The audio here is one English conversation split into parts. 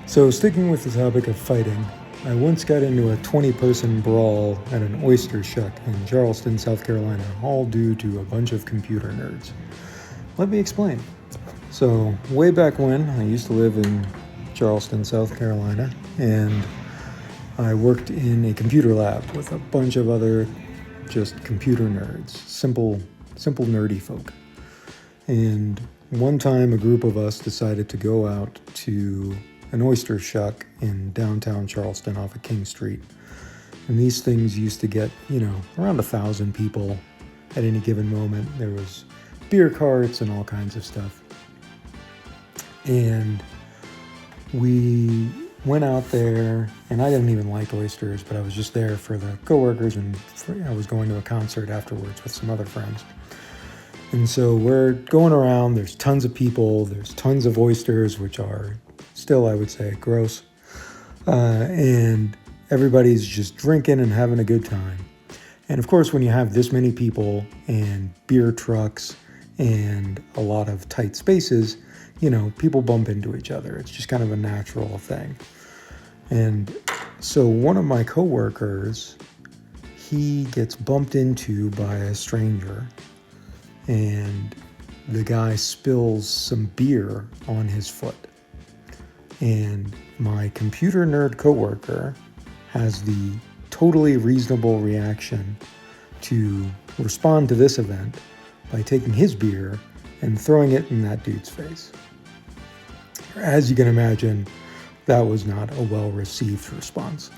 So, sticking with the topic of fighting, I once got into a 20-person brawl at an oyster shuck in Charleston, South Carolina, all due to a bunch of computer nerds. Let me explain. So, way back when, I used to live in Charleston, South Carolina, and I worked in a computer lab with a bunch of other just computer nerds, simple nerdy folk. And one time, a group of us decided to go out to an oyster shuck in downtown Charleston off of King Street. And these things used to get, around 1,000 people at any given moment. There was beer carts and all kinds of stuff. And we went out there, and I didn't even like oysters, but I was just there for the coworkers, and I was going to a concert afterwards with some other friends. And so we're going around, there's tons of people, there's tons of oysters, which are still, I would say, gross. And everybody's just drinking and having a good time. And of course, when you have this many people and beer trucks and a lot of tight spaces, people bump into each other. It's just kind of a natural thing. And so one of my coworkers, he gets bumped into by a stranger, and the guy spills some beer on his foot. And my computer nerd coworker has the totally reasonable reaction to respond to this event by taking his beer and throwing it in that dude's face. As you can imagine, that was not a well-received response.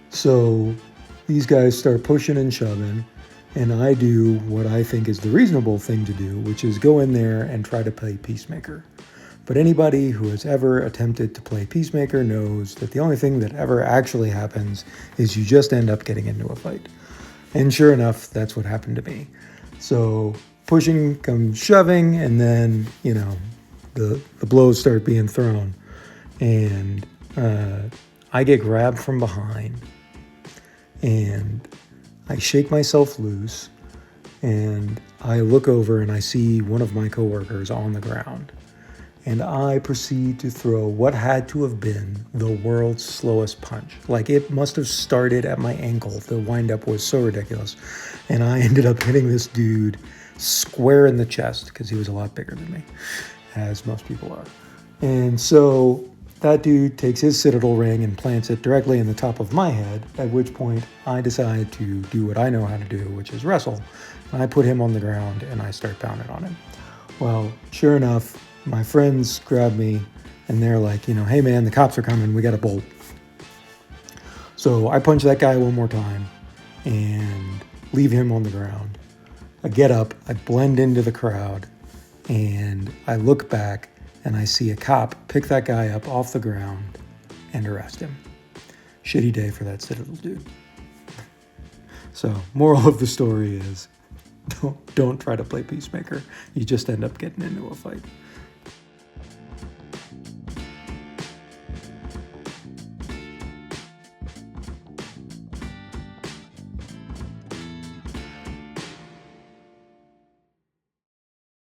So these guys start pushing and shoving, and I do what I think is the reasonable thing to do, which is go in there and try to play peacemaker. But anybody who has ever attempted to play peacemaker knows that the only thing that ever actually happens is you just end up getting into a fight. And sure enough, that's what happened to me. So pushing comes shoving, and then, the blows start being thrown. And I get grabbed from behind, and I shake myself loose, and I look over and I see one of my coworkers on the ground. And I proceed to throw what had to have been the world's slowest punch. Like, it must have started at my ankle. The windup was so ridiculous. And I ended up hitting this dude square in the chest, because he was a lot bigger than me, as most people are. And so that dude takes his citadel ring and plants it directly in the top of my head, at which point I decide to do what I know how to do, which is wrestle. And I put him on the ground and I start pounding on him. Well, sure enough, my friends grab me and they're like, hey man, the cops are coming, we got to bolt. So I punch that guy one more time and leave him on the ground. I get up, I blend into the crowd, and I look back and I see a cop pick that guy up off the ground and arrest him. Shitty day for that Citadel dude. So, moral of the story is, don't try to play peacemaker. You just end up getting into a fight.